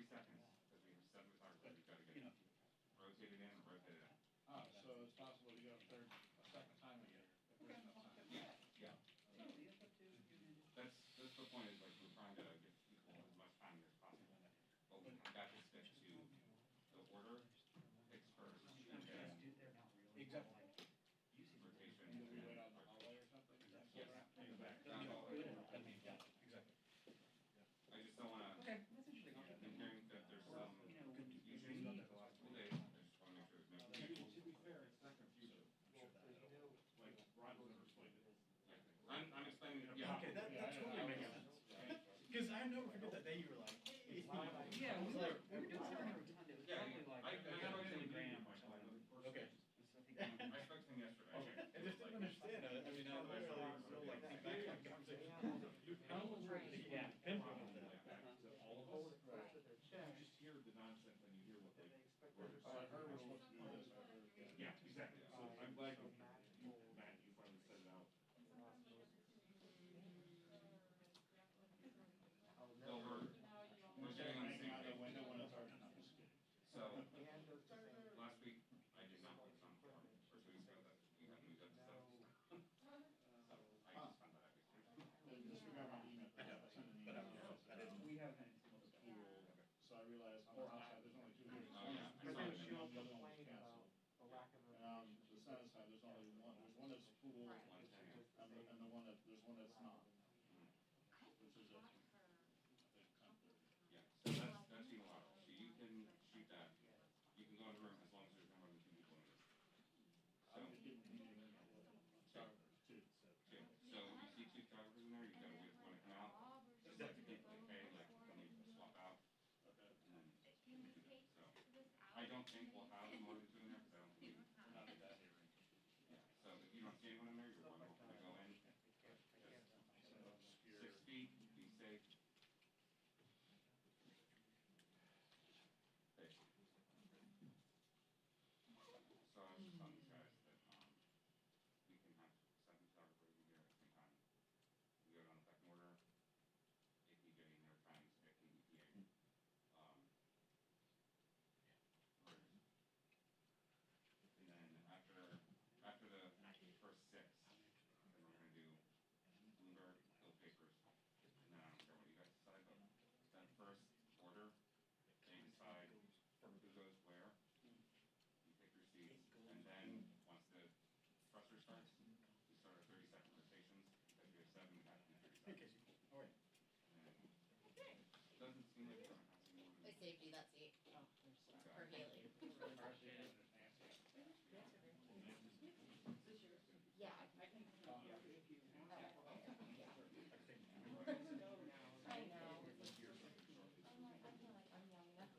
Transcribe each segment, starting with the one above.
seconds, because we have 7 photographers, we've got to get rotate it in, rotate it out. Oh, so it's possible to go a second time again. Yeah, yeah. That's the point, is like, we're trying to give people as much time as possible. But we have got to stick to the order, picks first, and then Exactly. rotation. And do we wait on the hallway or something? Yes. In the back. Exactly. I just don't wanna, Okay, that's interesting. I'm hearing that there's some confusion today, I just wanna make sure there's no confusion. To be fair, it's not confusion. Like, Ron was explaining it. I'm explaining, yeah. Okay, that totally makes sense. Because I never forget that day you were like, hey. Yeah, it was like, we were doing something every time. It was probably like, I spoke to him gram or something. Okay. I spoke to him yesterday. Okay. I just didn't understand it. I mean, I literally still like think back to the conversation. Yeah. All of us? Right. You just hear the nonsense and you hear what they. So I heard we're supposed to do this, I heard. Yeah, exactly. So I'm glad you, Matt, you finally said it out. Well, we're sitting on the same Out the page. window when it's hard enough. So, last week, I did not put some form, or 2 weeks ago, that we had moved up to 7. So, I just found that out yesterday. Disregard my email. I know, but I didn't. We haven't. So I realized on the outside, there's only 2 here. Oh, yeah. The I other saw it. one was canceled. A lack of And on the Senate side, there's only one, there's one that's pool, and the one that, there's one that's not, which is a, Yeah, so that's unilateral, so you can shoot that, you can go in the room as long as there's no more than 2 people in it. So, I'm getting meeting, sorry, two. so you see 2 photographers in there, you gotta wait for one to come out, just like the people, okay, like, when we swap out, Okay. and then we do that, so. I don't think we'll have more than 2 in there, because I don't think we, We're not at that hearing. yeah, so if you don't see anyone in there, you're welcome to go in. Just 6 feet, be safe. Okay. So I was just telling these guys that, we can have 7 photographers in here at the same time. We go down the pecking order, APJ, New York Times, EPA. And then after the first 6, then we're gonna do Bloomberg, Hill Papers, and then I don't care what you guys decide, but that first order, they decide who goes where, you pick your seats, and then once the presser starts, we start our 30-second rotations, because we have 7, we have to do 30 seconds. All right. And it doesn't seem like we're gonna have to more By than. safety, that seat for Haley. Yeah. I can. I know. I feel like I'm young enough.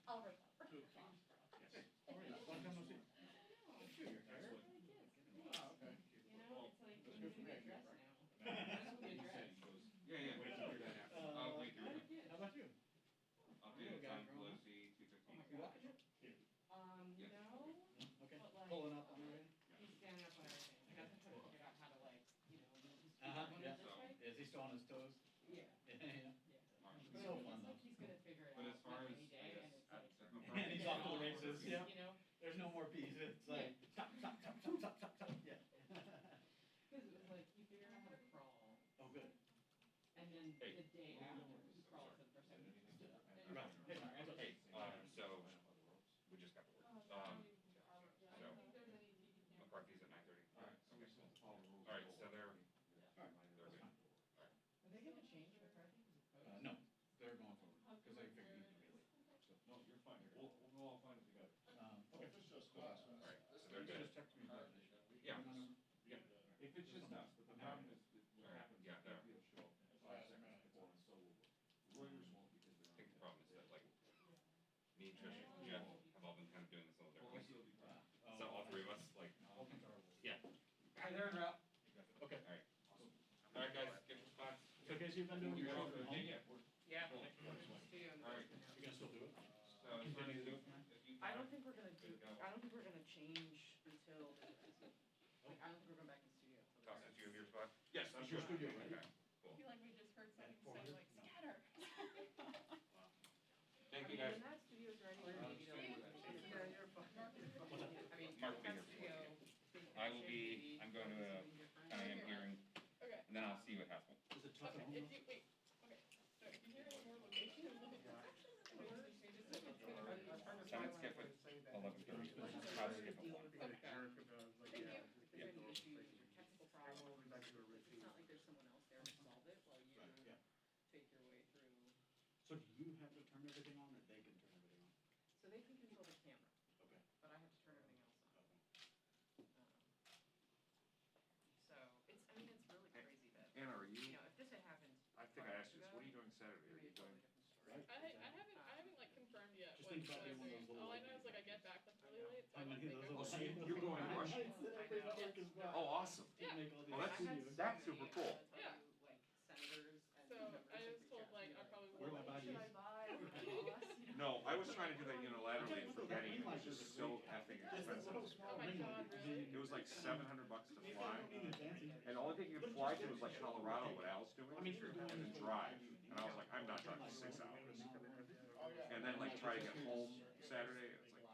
I'll recover. Yes. All right. Long time no see. Excellent. Ah, okay. You know, it's like, That's you good for need me, a dress right? now. That's what we He said dress. he goes, Yeah, yeah. wait till you're that out. Oh, wait, you're right. How about you? Updated time, Pelosi, 2:15. You watching it? Yes. No, Okay. But like- Pulling up on the way. he's standing up on everything. I got to try to figure out how to like, you know, move his feet Uh-huh, one yeah. this way. Is he still on his toes? Yeah, Yeah. yeah. March. But So it's fun, like though. he's gonna figure it But out as far as, any day, I and guess, it's at like. McCarthy. And he's off to the races, yeah. You know, There's no more peace. It's like, chop, chop, chop, chop, chop, chop, chop. Yeah. because it was like, you figure out how to crawl, Oh, good. and then Hey. the day after, you crawl for the first time. And you're Right. like, Hey, Hey, so, we just got the word. So, McCarthy's at 9:30. Alright, so we're supposed to follow the rules. Alright, so they're good. Are they gonna change McCarthy? No, they're going forward, because they figured he'd be late. So, No, you're fine, we'll all find it together. okay. If it's just us. Alright, so You they're can good. just text me back. Yeah. Yeah, if it's just us, but the problem is that what Alright, happens, yeah, there. they'll show up 5 seconds before, and so Reuters won't because I they're. think the problem is that, like, me, Trish, and Jeff have all been kind of doing this a little Well, differently. it'll be fine. So all 3 of us, like, Open to our rules. yeah. Hi there, en route. Okay. Alright. Alright, guys, get your spots. It's okay, so you've been doing your own from home? Yeah. Yeah. Cool. Studio in the Alright. basement now. You gonna still do it? So, if you. I don't think we're gonna do, Good to go. I don't think we're gonna change until, like, I don't think we're going back in studio. till the Toss it, rest. do you have your spot? Yes, that's your studio, right? Okay, I cool. feel like we just heard something say 400? like scatter. Okay. when that studio's ready, maybe they'll. Yeah, you're fine. I mean, Mark will be that here studio, big I will picture, be, maybe I'm going to they'll do a something different. kind of hearing, Okay. and then I'll see you at Haskell. Is it tough at Okay. home? If you wait. Okay. So if you hear any more locations, let me know. Changes, so it's gonna be. Seven skip at 11:30. I'll skip at 1. Okay. Thank you. If there's any issues or technical problems, it's not like there's someone else there to solve it while you Yeah. take your way through. So do you have to turn everything on, or they can turn everything on? So they can control the camera, Okay. but I have to turn everything else on. So it's, I mean, it's really crazy that, Anna, are you you, know, if this had happened I think 5 I years asked you this, ago, what are you doing Saturday? it'd Are be you a doing? totally different story. Right. I haven't like confirmed yet. Just What think about I'm doing one of doing. those little All I like- know is like I get back like really late, so I I mean, don't think those I'm. little so you're going to Rush? nights that everybody I know. is gone. Oh, awesome. To make all these Oh, that's- I had videos. that's so super many, cool. I gotta tell Yeah. you, like senators and So members I like, was reach told out to like me, I probably Where will. my body should is. I buy or boss? You know? No, I was trying to do that unilaterally and Okay, well, forgetting it that was ring just light is so great. effing It's that expensive. little small Oh my ring God, light. really? It was like $700 to fly, Fancy. and the only thing you could fly to was like Colorado, what Al's doing, I mean, you're doing and then this drive. evening. And I was like, I'm not driving 6 hours. And then like try to get home Saturday, it's like,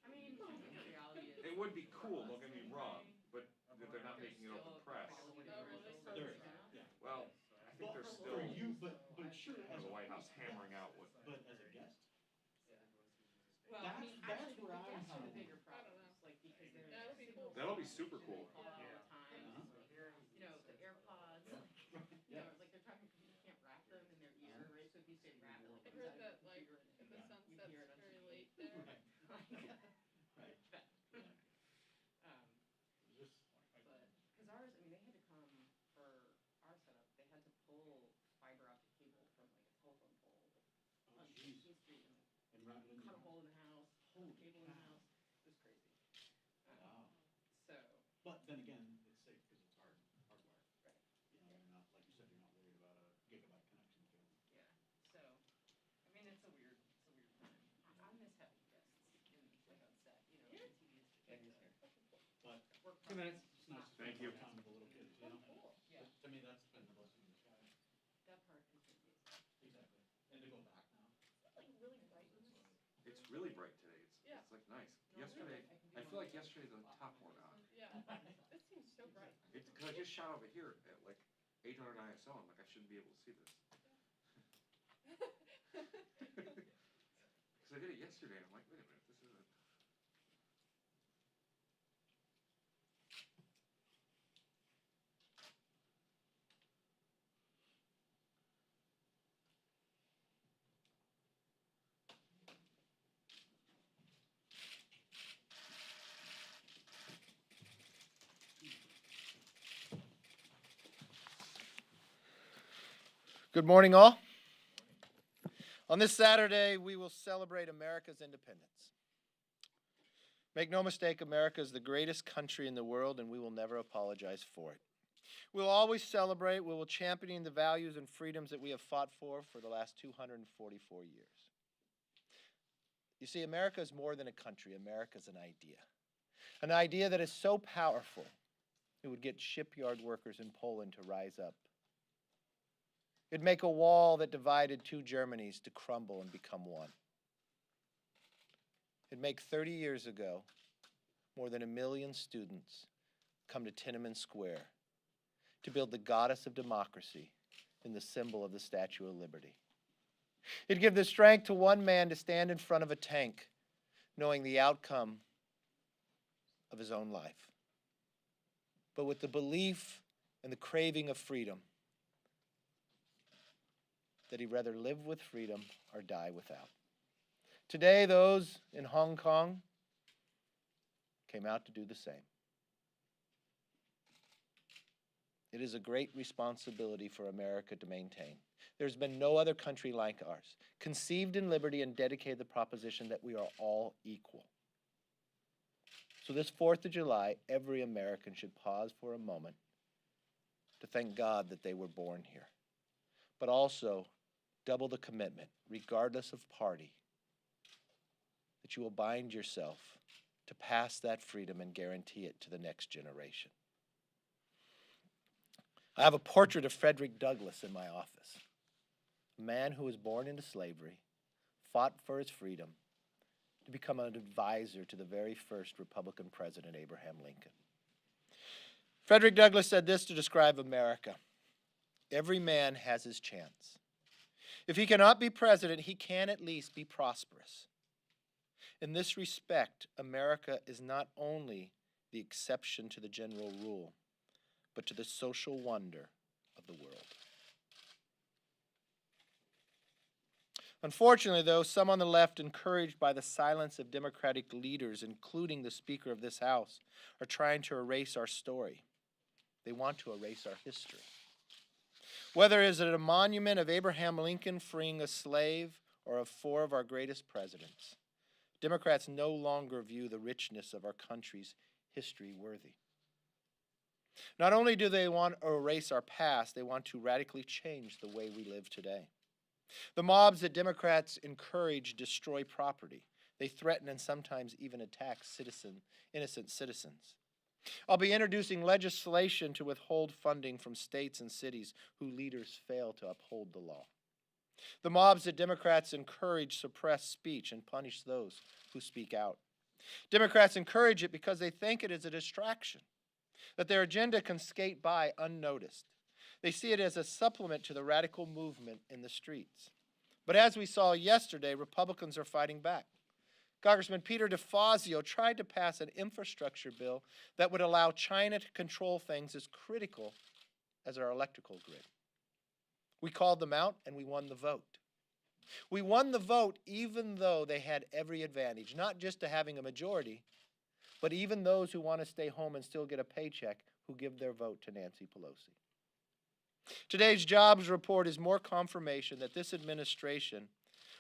I mean, I think the reality is. it would be cool, don't get me wrong, but they're not making it open press. Oh, really? There is, yeah. Well, I think they're still, For you, but sure, you know, as the a, White House hammering out what, but as a guest, Well, I mean, That's actually, where the I'm guests are the kind of- bigger I don't problems, like, because there's. Yeah, that'll be cool. that'll be super cool. All the time, Uh-huh. like, you know, the AirPods, Yeah. like, you know, like they're talking, because you can't wrap them in their ear, right? So if you say wrap it, like, I inside heard of that the like computer and if the then sun you sets hear it on very TV. late there. right, right. Um, Just, but, because ours, I mean, they had to come for our setup, they had to pull fiber optic cable from like a telephone pole oh on jeez, 16th Street and and wrap it in cut a your hole in the house, put Holy the cable in the cow. house. It was crazy. Wow. So, But then again, it's safe because it's hardwired. right, You know, you're not, like you said, you're not worried about a gigabyte connection to them. yeah. So, I mean, it's a weird time. I miss having guests in, like on set, you know, Yeah. TV is like But work. 2 minutes. it's nice to Thank spend you. more time with the little kids, you know? Cool. Yeah, But to me, that's been the blessing in disguise. that part has been amazing. Exactly. And to go back now. Like really bright in this. It's really bright today, Yeah. it's like nice. No, Yesterday, I can do I feel like one. yesterday the top went on. Yeah. It seems so bright. It's, cause I just shot over here at like 800 ISO, I'm like, I shouldn't be able to see this. Cause I did it yesterday, and I'm like, wait a minute, this isn't. Good morning, all. On this Saturday, we will celebrate America's independence. Make no mistake, America is the greatest country in the world, and we will never apologize for it. We'll always celebrate, we will champion the values and freedoms that we have fought for the last 244 years. You see, America is more than a country. America is an idea that is so powerful, it would get shipyard workers in Poland to rise up. It'd make a wall that divided two Germanys to crumble and become one. It'd make 30 years ago, more than 1 million students come to Tiananmen Square to build the goddess of democracy in the symbol of the Statue of Liberty. It'd give the strength to one man to stand in front of a tank, knowing the outcome of his own life, but with the belief and the craving of freedom, that he'd rather live with freedom or die without. Today, those in Hong Kong came out to do the same. It is a great responsibility for America to maintain. There's been no other country like ours, conceived in liberty and dedicated to the proposition that we are all equal. So this 4th of July, every American should pause for a moment to thank God that they were born here, but also double the commitment, regardless of party, that you will bind yourself to pass that freedom and guarantee it to the next generation. I have a portrait of Frederick Douglass in my office, a man who was born into slavery, fought for its freedom, to become an advisor to the very first Republican president, Abraham Lincoln. Frederick Douglass said this to describe America: every man has his chance. If he cannot be president, he can at least be prosperous. In this respect, America is not only the exception to the general rule, but to the social wonder of the world. Unfortunately, though, some on the left, encouraged by the silence of Democratic leaders, including the Speaker of this House, are trying to erase our story. They want to erase our history. Whether it is at a monument of Abraham Lincoln freeing a slave or of 4 of our greatest presidents, Democrats no longer view the richness of our country's history worthy. Not only do they want to erase our past, they want to radically change the way we live today. The mobs that Democrats encourage destroy property. They threaten and sometimes even attack innocent citizens. I'll be introducing legislation to withhold funding from states and cities whose leaders fail to uphold the law. The mobs that Democrats encourage suppress speech and punish those who speak out. Democrats encourage it because they think it is a distraction, that their agenda can skate by unnoticed. They see it as a supplement to the radical movement in the streets. But as we saw yesterday, Republicans are fighting back. Congressman Peter DeFazio tried to pass an infrastructure bill that would allow China to control things as critical as our electrical grid. We called them out and we won the vote. We won the vote even though they had every advantage, not just to having a majority, but even those who want to stay home and still get a paycheck who give their vote to Nancy Pelosi. Today's jobs report is more confirmation that this administration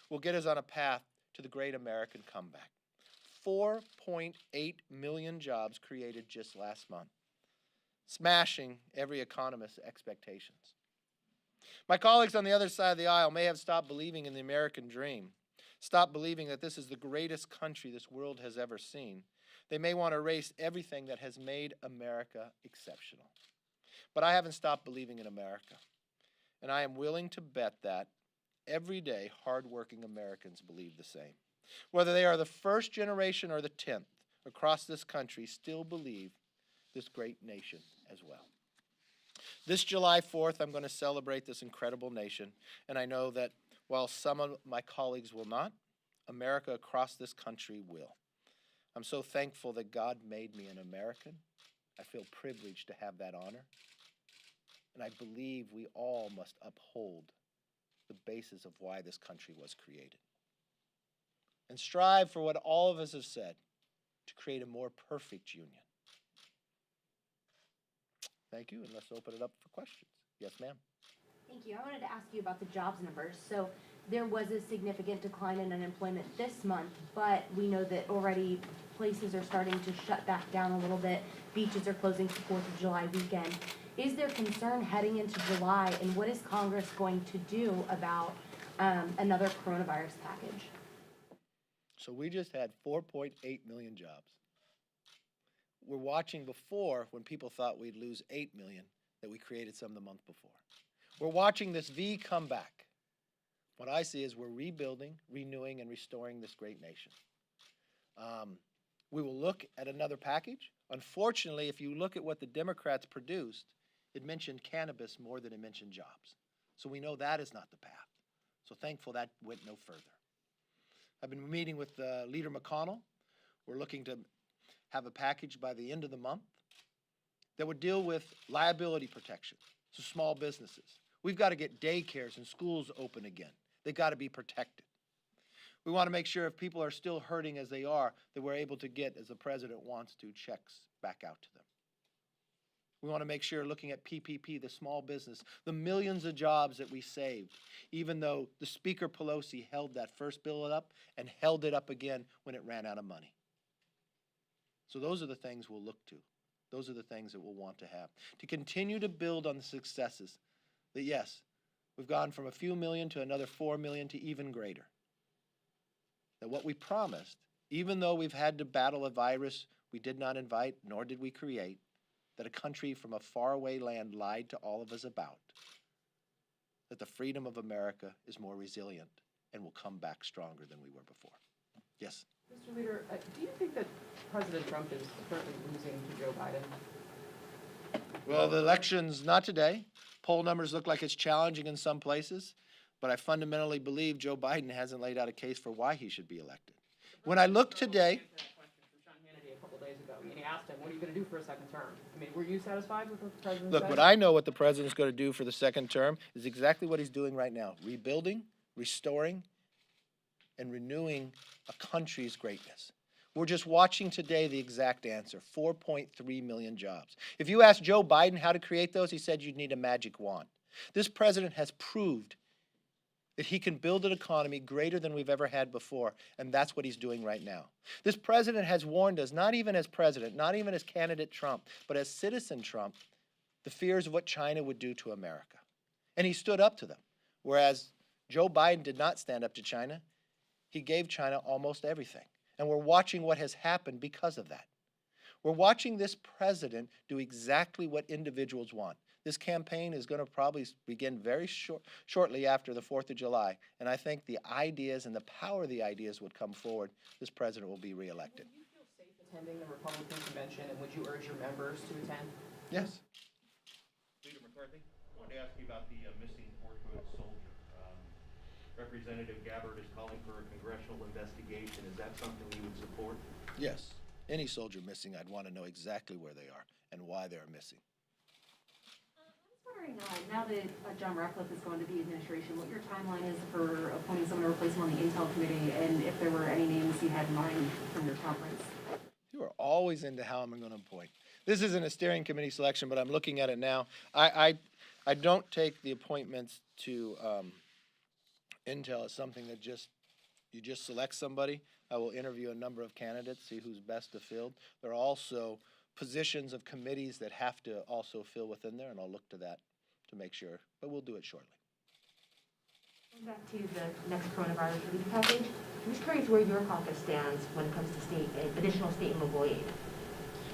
will get us on a path to the great American comeback. 4.8 million jobs created just last month, smashing every economist's expectations. My colleagues on the other side of the aisle may have stopped believing in the American dream, stopped believing that this is the greatest country this world has ever seen. They may want to erase everything that has made America exceptional. But I haven't stopped believing in America, and I am willing to bet that every day hardworking Americans believe the same. Whether they are the first generation or the 10th across this country, still believe this great nation as well. This July 4th, I'm going to celebrate this incredible nation, and I know that while some of my colleagues will not, America across this country will. I'm so thankful that God made me an American. I feel privileged to have that honor. And I believe we all must uphold the basis of why this country was created. And strive for what all of us have said, to create a more perfect union. Thank you, and let's open it up for questions. Yes, ma'am. Thank you. I wanted to ask you about the jobs numbers. So there was a significant decline in unemployment this month, but we know that already places are starting to shut back down a little bit. Beaches are closing for 4th of July weekend. Is there concern heading into July, and what is Congress going to do about another coronavirus package? So we just had 4.8 million jobs. We're watching before, when people thought we'd lose 8 million, that we created some the month before. We're watching this V come back. What I see is we're rebuilding, renewing, and restoring this great nation. We will look at another package. Unfortunately, if you look at what the Democrats produced, it mentioned cannabis more than it mentioned jobs. So we know that is not the path. So thankful that went no further. I've been meeting with Leader McConnell. We're looking to have a package by the end of the month that would deal with liability protection, so small businesses. We've got to get daycares and schools open again. They've got to be protected. We want to make sure if people are still hurting as they are, that we're able to get, as the president wants to, checks back out to them. We want to make sure, looking at PPP, the small business, the millions of jobs that we saved, even though the Speaker Pelosi held that first bill up and held it up again when it ran out of money. So those are the things we'll look to. Those are the things that we'll want to have. To continue to build on the successes that, yes, we've gone from a few million to another 4 million to even greater. That what we promised, even though we've had to battle a virus we did not invite, nor did we create, that a country from a faraway land lied to all of us about, that the freedom of America is more resilient and will come back stronger than we were before. Yes? Mr. Leader, do you think that President Trump is currently losing to Joe Biden? Well, the election's not today. Poll numbers look like it's challenging in some places, but I fundamentally believe Joe Biden hasn't laid out a case for why he should be elected. When I look today, A couple days ago, and he asked him, "What are you going to do for a second term?" I mean, were you satisfied with what the president look, said? what I know what the president's going to do for the second term is exactly what he's doing right now, rebuilding, restoring, and renewing a country's greatness. We're just watching today the exact answer, 4.3 million jobs. If you ask Joe Biden how to create those, he said you'd need a magic wand. This president has proved that he can build an economy greater than we've ever had before, and that's what he's doing right now. This president has warned us, not even as president, not even as candidate Trump, but as citizen Trump, the fears of what China would do to America. And he stood up to them, whereas Joe Biden did not stand up to China. He gave China almost everything. And we're watching what has happened because of that. We're watching this president do exactly what individuals want. This campaign is going to probably begin very shortly after the 4th of July. And I think the ideas and the power of the ideas would come forward. This president will be reelected. Would you feel safe attending the Republican convention, and would you urge your members to attend? Yes. Leader McCarthy, I wanted to ask you about the missing Fort Hood soldier. Representative Gabbard is calling for a congressional investigation. Is that something you would support? Yes. Any soldier missing, I'd want to know exactly where they are and why they're missing. I was wondering, now that John Ratcliffe is going to the administration, what your timeline is for appointing someone to replace him on the Intel Committee, and if there were any names you had in mind from your conference? You are always into how I'm going to appoint. This isn't a steering committee selection, but I'm looking at it now. I don't take the appointments to Intel as something that you just select somebody. I will interview a number of candidates, see who's best to fill. There are also positions of committees that have to also fill within there, and I'll look to that to make sure, but we'll do it shortly. Going back to the next coronavirus relief package, I'm just curious where your caucus stands when it comes to additional state and local aid.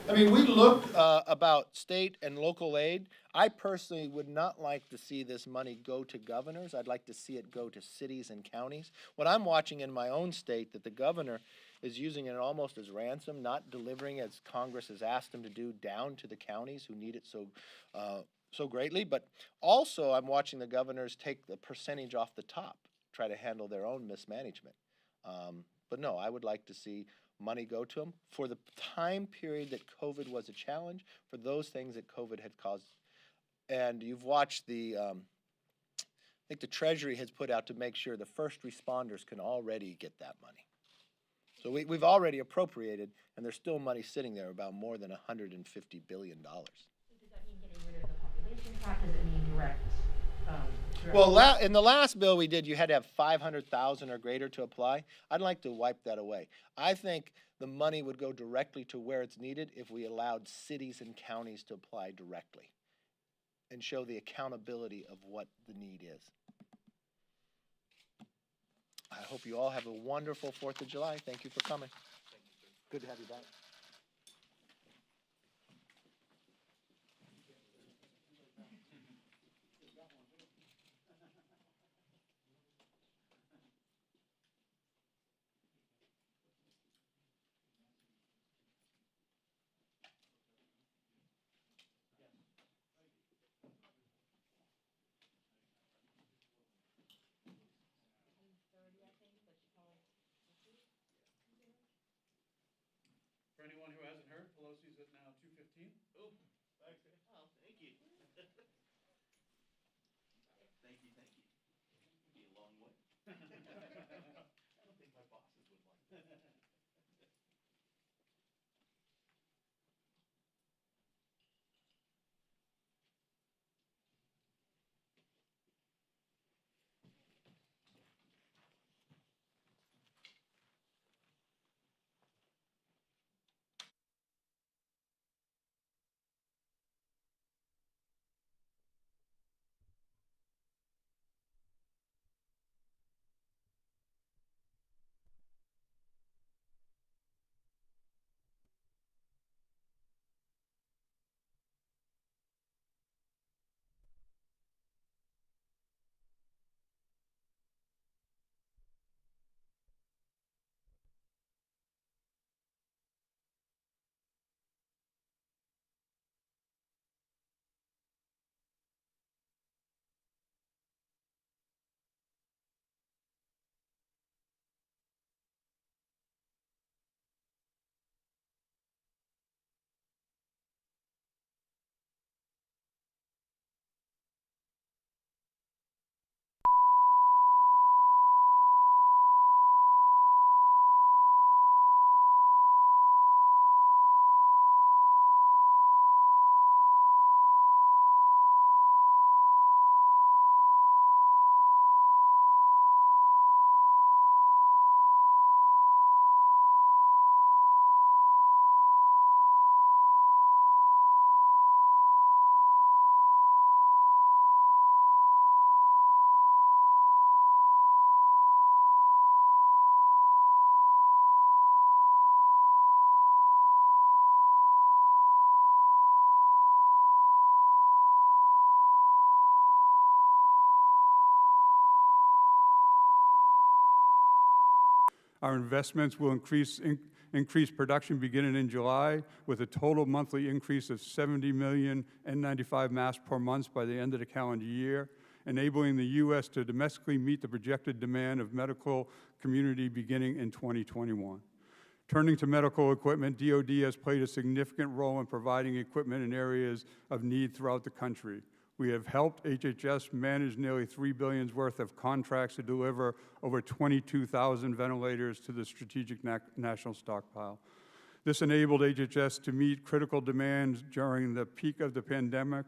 I mean, we looked about state and local aid. I personally would not like to see this money go to governors. I'd like to see it go to cities and counties. What I'm watching in my own state, that the governor is using it almost as ransom, not delivering as Congress has asked him to do down to the counties who need it so greatly. But also I'm watching the governors take the percentage off the top, try to handle their own mismanagement. But no, I would like to see money go to them for the time period that COVID was a challenge, for those things that COVID had caused. And you've watched I think the Treasury has put out to make sure the first responders can already get that money. So we've already appropriated, and there's still money sitting there, about more than $150 billion. So does that mean getting rid of the population cap? Does it mean direct? Well, in the last bill we did, you had to have 500,000 or greater to apply. I'd like to wipe that away. I think the money would go directly to where it's needed if we allowed cities and counties to apply directly and show the accountability of what the need is. I hope you all have a wonderful 4th of July. Thank you for coming. Good to have you back. For anyone who hasn't heard, Pelosi's at now 2:15. Oh, thanks. Oh, thank you. Thank you, thank you. It'll be a long way. I don't think my bosses would like that. Our investments will increase production beginning in July with a total monthly increase of 70 million N95 masks per month by the end of the calendar year, enabling the U.S. to domestically meet the projected demand of medical community beginning in 2021. Turning to medical equipment, DoD has played a significant role in providing equipment in areas of need throughout the country. We have helped HHS manage nearly $3 billion worth of contracts to deliver over 22,000 ventilators to the Strategic National Stockpile. This enabled HHS to meet critical demands during the peak of the pandemic